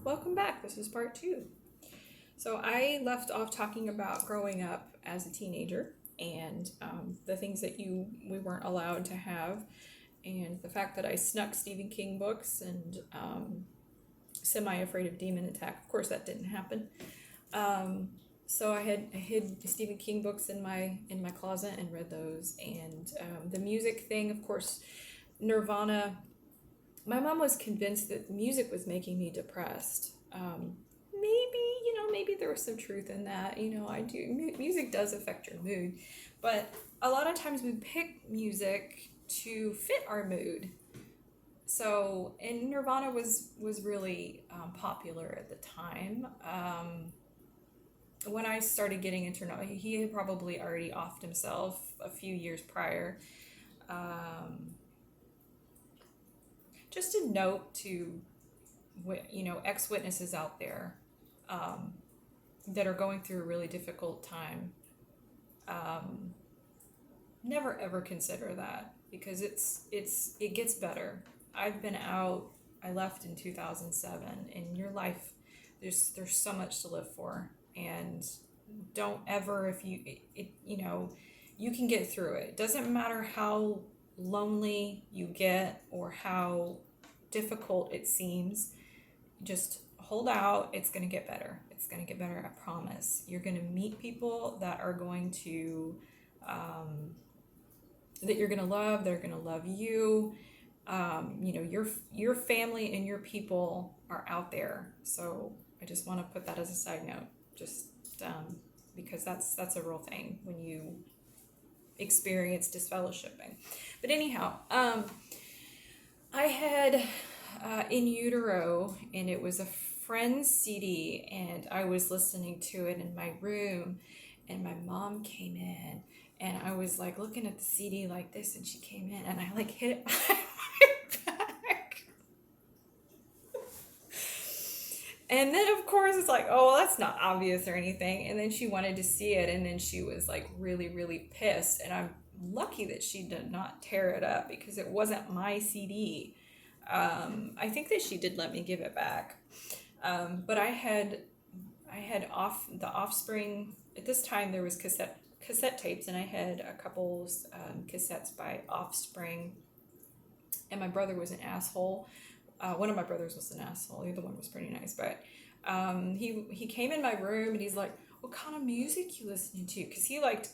Welcome back. This is part two. So I left off talking about growing up as a teenager and the things that we weren't allowed to have, and the fact that I snuck Stephen King books and semi afraid of Demon Attack. Of course, that didn't happen. So I hid Stephen King books in my closet and read those. And the music thing, of course, Nirvana. My mom was convinced that music was making me depressed. Maybe there was some truth in that. I do. Music does affect your mood, but a lot of times we pick music to fit our mood. So, and Nirvana was really popular at the time. When I started getting into Nirvana, he had probably already offed himself a few years prior. Um, just a note to ex-witnesses out there um, that are going through a really difficult time. um, Never ever consider that, because it gets better. I've been out. I left in 2007. In your life, there's so much to live for. And don't ever, if you can get through it. It doesn't matter how lonely you get or how difficult it seems. Just hold out. It's going to get better. It's going to get better, I promise. You're going to meet people that are going to that you're going to love. They're going to love you. Your family and your people are out there. So I just want to put that as a side note, just because that's a real thing when you experience disfellowshipping. But anyhow, I had In Utero, and it was a friend's CD, and I was listening to it in my room, and my mom came in, and I was like looking at the CD like this, and she came in, and I like hit it behind my back. And then of course it's like, oh, well, that's not obvious or anything. And then she wanted to see it, and then she was like really, really pissed. And I'm lucky that she did not tear it up, because it wasn't my CD. I think that she did let me give it back. But I had off the Offspring. At this time there was cassette tapes, and I had a couple cassettes by Offspring. And my brother was an asshole. One of my brothers was an asshole. The other one was pretty nice, but he came in my room, and he's like, "What kind of music you listening to?" Because he liked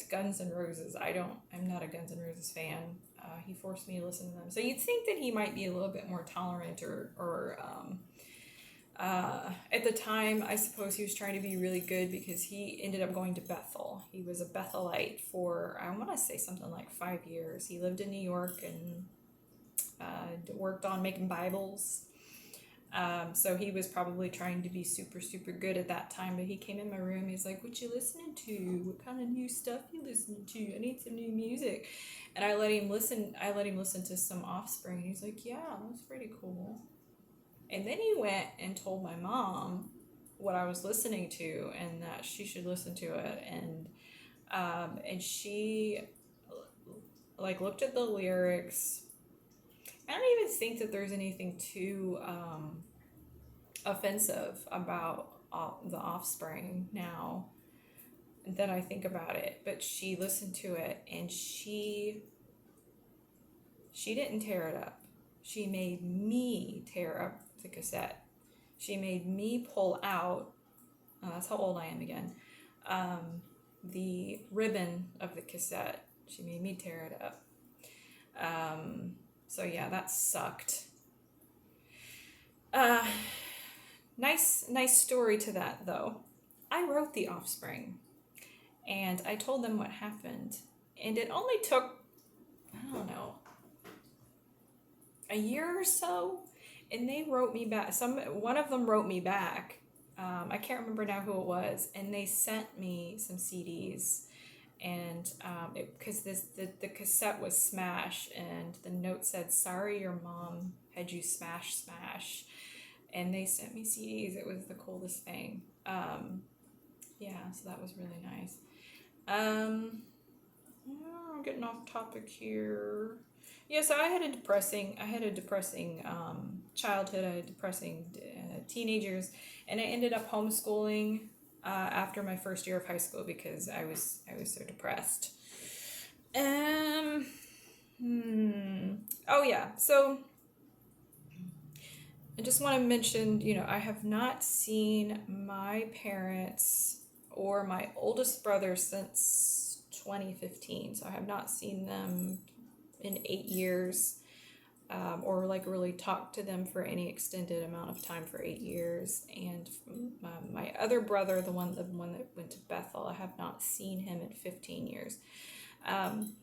Guns N' Roses. I'm not a Guns N' Roses fan. He forced me to listen to them. So you'd think that he might be a little bit more tolerant, or at the time, I suppose he was trying to be really good, because he ended up going to Bethel. He was a Bethelite for, I want to say, something like 5 years. He lived in New York and worked on making Bibles. So he was probably trying to be super, super good at that time. But he came in my room. He's like, "What you listening to? What kind of new stuff you listening to? I need some new music." And I let him listen. To some Offspring. He's like, "Yeah, that's pretty cool." And then he went and told my mom what I was listening to, and that she should listen to it. And she like looked at the lyrics. I don't even think that there's anything too offensive about the Offspring now that I think about it. But she listened to it, and she didn't tear it up. She made me tear up the cassette. She made me pull out, that's how old I am again, the ribbon of the cassette. She made me tear it up. So yeah, that sucked. Nice story to that, though. I wrote The Offspring, and I told them what happened, and it only took, I don't know, a year or so, and they wrote me back. One of them wrote me back. I can't remember now who it was, and they sent me some CDs. And because the cassette was smashed, and the note said, "Sorry, your mom had you smash." And they sent me CDs. It was the coolest thing. Yeah, so that was really nice. I'm getting off topic here. Yeah, so I had a depressing childhood. I had depressing teenagers, and I ended up homeschooling after my first year of high school because I was so depressed. Um. Oh yeah. So I just want to mention, I have not seen my parents or my oldest brother since 2015. So I have not seen them in 8 years, or like really talked to them for any extended amount of time for 8 years. And my other brother, the one that went to Bethel, I have not seen him in 15 years. Um,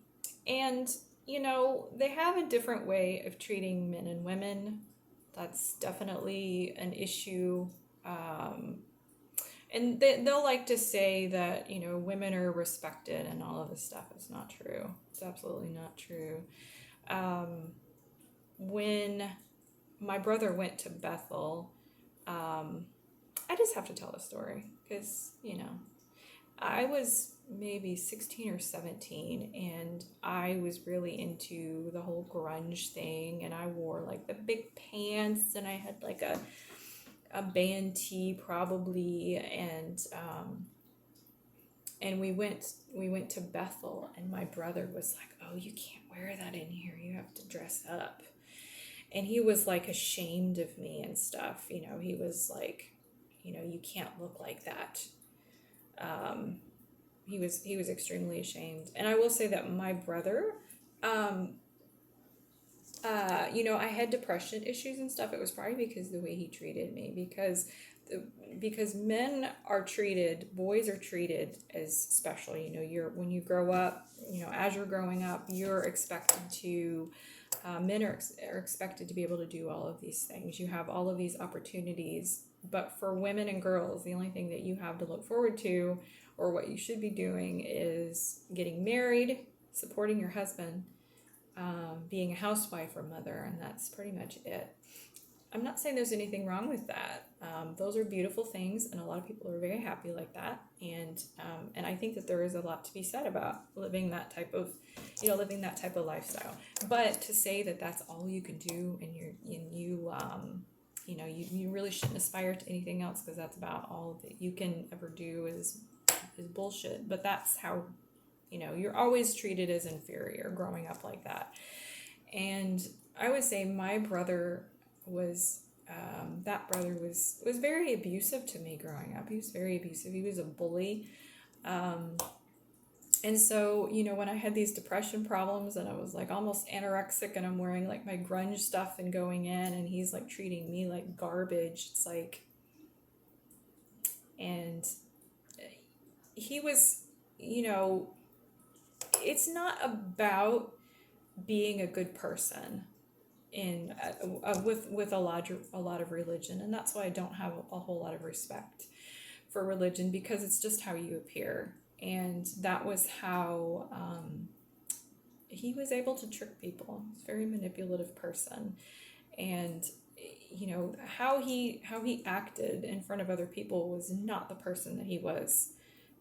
and they have a different way of treating men and women. That's definitely an issue. And they'll like to say that, women are respected and all of this stuff. It's not true. It's absolutely not true. When my brother went to Bethel, I just have to tell the story because, I was maybe 16 or 17, and I was really into the whole grunge thing, and I wore like the big pants, and I had like a band tee probably, and we went to Bethel, and my brother was like, "Oh, you can't wear that in here. You have to dress up." And he was like ashamed of me and stuff. He was like, "You can't look like that." He was extremely ashamed. And I will say that my brother, I had depression issues and stuff. It was probably because of the way he treated me, because boys are treated as special. When you grow up, as you're growing up, you're expected to, men are expected to be able to do all of these things. You have all of these opportunities, but for women and girls, the only thing that you have to look forward to, or what you should be doing, is getting married, supporting your husband, being a housewife or mother, and that's pretty much it. I'm not saying there's anything wrong with that. Those are beautiful things, and a lot of people are very happy like that. And I think that there is a lot to be said about living that type of lifestyle. But to say that that's all you can do, and you really shouldn't aspire to anything else, because that's about all that you can ever do is bullshit. But that's how, you're always treated as inferior growing up like that. And I would say my brother was very abusive to me growing up. He was very abusive. He was a bully. And so, when I had these depression problems and I was like almost anorexic, and I'm wearing like my grunge stuff and going in, and he's like treating me like garbage, it's like, and he was, it's not about being a good person in with a lot of religion, and that's why I don't have a whole lot of respect for religion, because it's just how you appear. And that was how he was able to trick people. He's a very manipulative person, and how he acted in front of other people was not the person that he was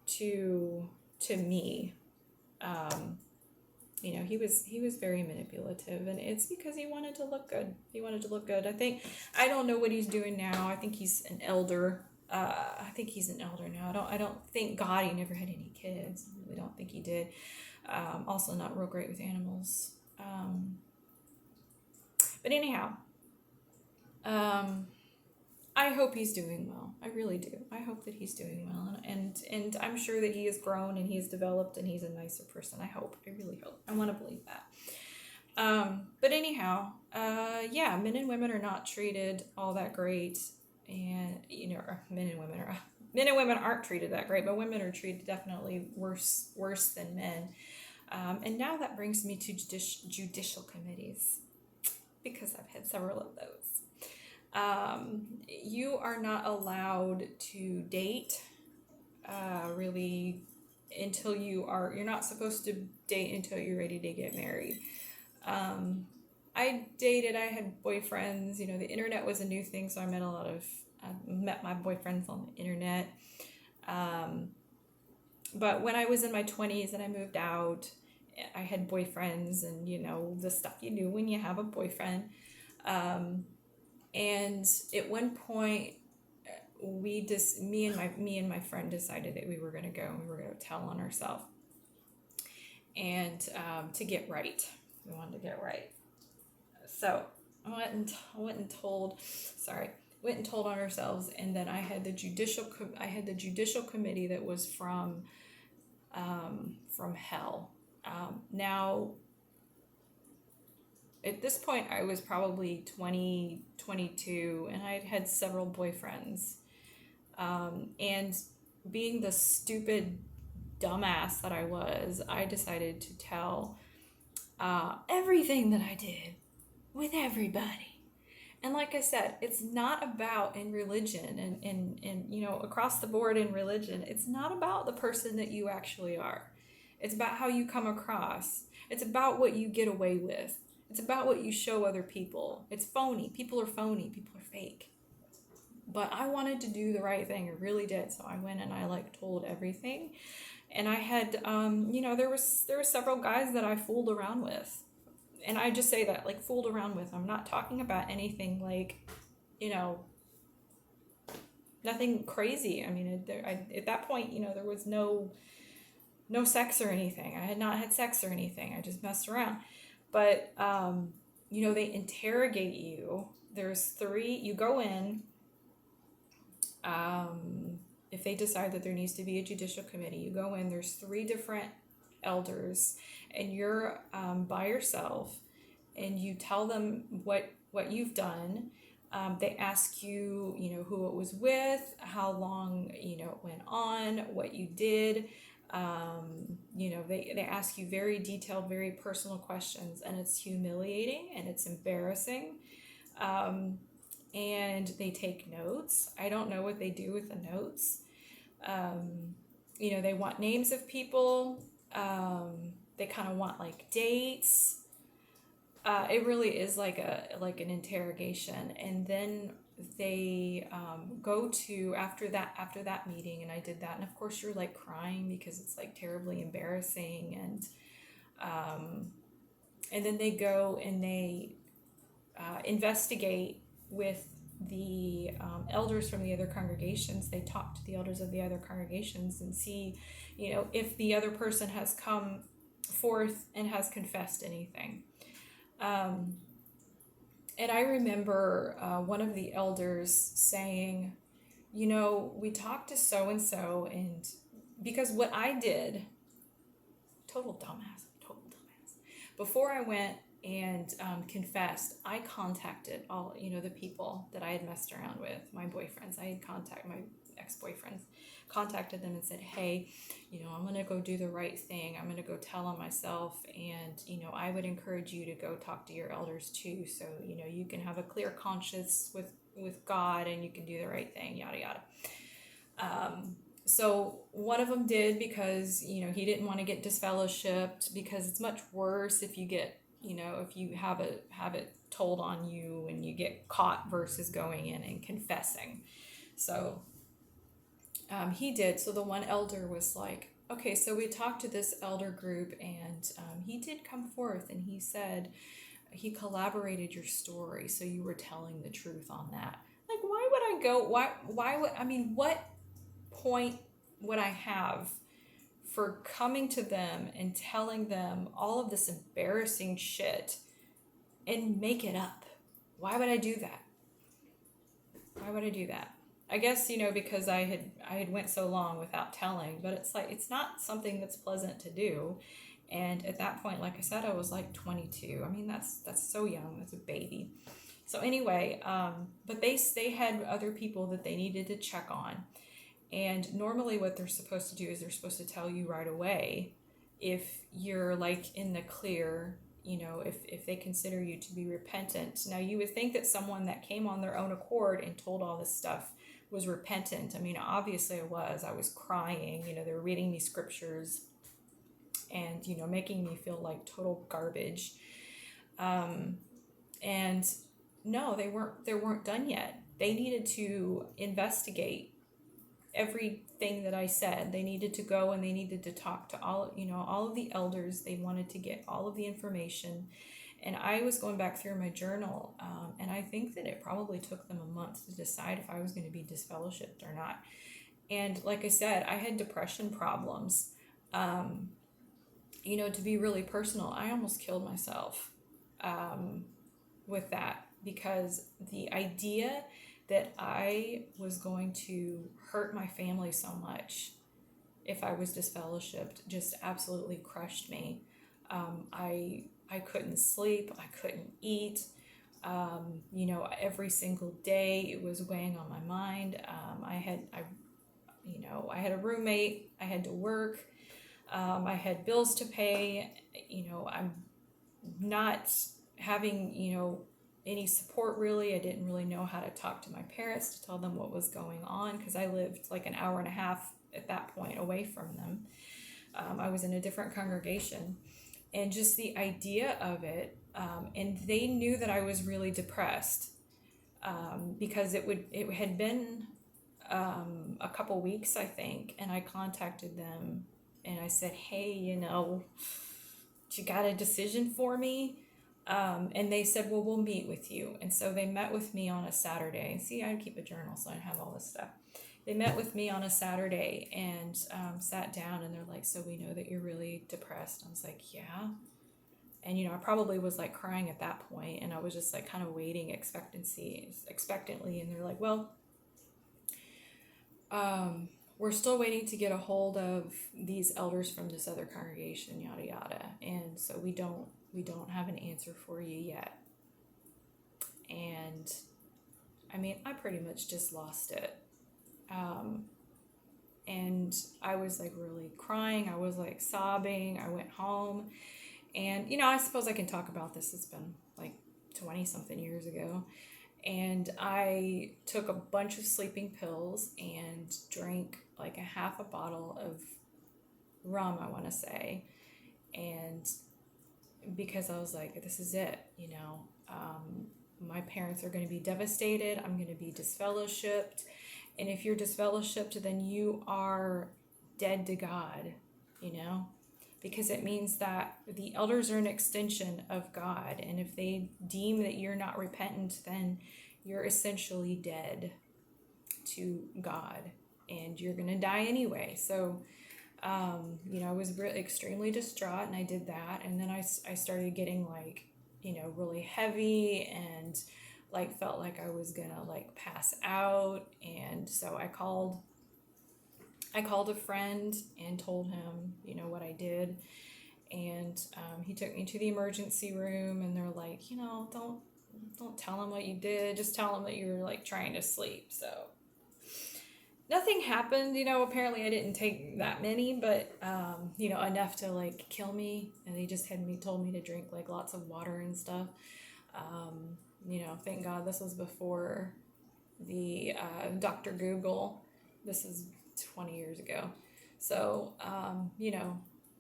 to me. He was very manipulative, and it's because he wanted to look good. I don't know what he's doing now. I think he's an elder. Now. I don't think God, he never had any kids. I really don't think he did. Also not real great with animals. But anyhow, I hope he's doing well. I really do. I hope that he's doing well, and I'm sure that he has grown and he's developed and he's a nicer person. I hope. I really hope. I want to believe that. But anyhow, men and women are not treated all that great, and men and women aren't treated that great, but women are treated definitely worse than men. And now that brings me to judicial committees, because I've had several of those. You are not allowed to date really until you're not supposed to date until you're ready to get married. I had boyfriends, the internet was a new thing, so I met my boyfriends on the internet. But when I was in my 20s and I moved out, I had boyfriends and, the stuff you do when you have a boyfriend. And at one point, me and my friend decided that we were going to go and we were going to tell on ourselves. And to get right. We wanted to get right. So I went and told on ourselves, and then I had the judicial committee that was from hell. Now, at this point, I was probably 20, 22, and I'd had several boyfriends. And being the stupid dumbass that I was, I decided to tell everything that I did with everybody. And like I said, it's not about in religion and across the board in religion, it's not about the person that you actually are. It's about how you come across. It's about what you get away with. It's about what you show other people. It's phony. People are phony. People are fake. But I wanted to do the right thing. I really did. So I went and I told everything. And I had, there were several guys that I fooled around with. And I just say that, fooled around with. I'm not talking about anything nothing crazy. I mean, at that point, there was no sex or anything. I had not had sex or anything. I just messed around. But, they interrogate you. There's 3, you go in, if they decide that there needs to be a judicial committee, you go in, there's 3 different elders, and you're by yourself, and you tell them what you've done. They ask you, who it was with, how long, it went on, what you did. They ask you very detailed, very personal questions, and it's humiliating and it's embarrassing. And they take notes. I don't know what they do with the notes. They want names of people. They kind of want dates. It really is like an interrogation. And then they go to after that meeting, and I did that, and of course you're crying because it's terribly embarrassing, and then they go and they investigate with the elders from the other congregations. They talk to the elders of the other congregations and see, if the other person has come forth and has confessed anything. And I remember one of the elders saying, we talked to so-and-so, and because what I did, total dumbass. Before I went and confessed, I contacted all, the people that I had messed around with, my boyfriends. I had contacted my ex-boyfriends, contacted them and said, hey, I'm going to go do the right thing. I'm going to go tell on myself. And, I would encourage you to go talk to your elders too. So, you can have a clear conscience with God, and you can do the right thing, yada, yada. So one of them did, because, he didn't want to get disfellowshipped, because it's much worse if you get, if you have it told on you and you get caught versus going in and confessing. So he did. So the one elder was like, okay, so we talked to this elder group, and he did come forth, and he said he collaborated your story, so you were telling the truth on that. Why would I go? Why would, what point would I have for coming to them and telling them all of this embarrassing shit and make it up? Why would I do that? Why would I do that? I guess, because I had went so long without telling, but it's not something that's pleasant to do. And at that point, like I said, I was 22. That's so young. That's a baby. So anyway, but they had other people that they needed to check on. And normally what they're supposed to do is they're supposed to tell you right away if you're in the clear, if they consider you to be repentant. Now, you would think that someone that came on their own accord and told all this stuff was repentant. Obviously I was crying, they were reading me scriptures and, making me feel like total garbage. And no, they weren't done yet. They needed to investigate everything that I said. They needed to go and they needed to talk to all of the elders. They wanted to get all of the information. And I was going back through my journal, and I think that it probably took them a month to decide if I was going to be disfellowshipped or not. And like I said, I had depression problems. To be really personal, I almost killed myself with that, because the idea that I was going to hurt my family so much if I was disfellowshipped just absolutely crushed me. I couldn't sleep, I couldn't eat. Every single day it was weighing on my mind. I had a roommate, I had to work, I had bills to pay. I'm not having, any support really. I didn't really know how to talk to my parents to tell them what was going on, because I lived like an hour and a half at that point away from them. I was in a different congregation, and just the idea of it, and they knew that I was really depressed, because it had been a couple weeks, I think, and I contacted them and I said, hey, you got a decision for me? And they said, well, we'll meet with you. And so they met with me on a Saturday. See, I keep a journal, so I have all this stuff. They met with me on a Saturday and sat down, and they're like, so we know that you're really depressed. I was like, yeah. And, I probably was like crying at that point, and I was just like kind of waiting expectantly. And they're like, well, we're still waiting to get a hold of these elders from this other congregation, yada, yada. And so we don't have an answer for you yet. And I mean, I pretty much just lost it. And I was like really crying. I was like sobbing. I went home, and, I suppose I can talk about this. It's been like 20 something years ago. And I took a bunch of sleeping pills and drank like a half a bottle of rum, I want to say. And because I was like, this is it, my parents are going to be devastated. I'm going to be disfellowshipped. And if you're disfellowshipped, then you are dead to God, because it means that the elders are an extension of God. And if they deem that you're not repentant, then you're essentially dead to God, and you're going to die anyway. So, I was extremely distraught, and I did that. And then I started getting like, really heavy, and like felt like I was going to like pass out. And so I called a friend and told him, what I did. And he took me to the emergency room, and they're like, don't tell him what you did. Just tell him that you were like trying to sleep. So nothing happened. Apparently I didn't take that many, but, enough to like kill me. And they just told me to drink like lots of water and stuff. Thank God this was before the Dr. Google. This is 20 years ago. So,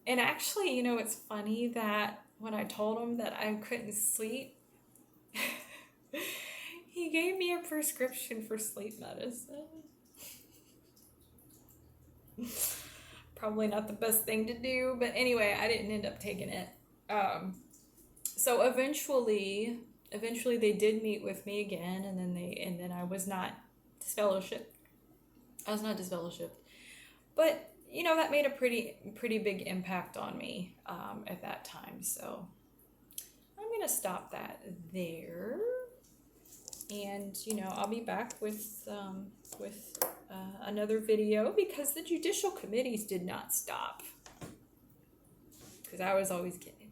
and actually, it's funny that when I told him that I couldn't sleep, he gave me a prescription for sleep medicine. Probably not the best thing to do, but anyway, I didn't end up taking it. So eventually they did meet with me again, and then I was not disfellowshipped. But that made a pretty big impact on me at that time. So I'm gonna stop that there, and I'll be back with another video, because the judicial committees did not stop, because I was always getting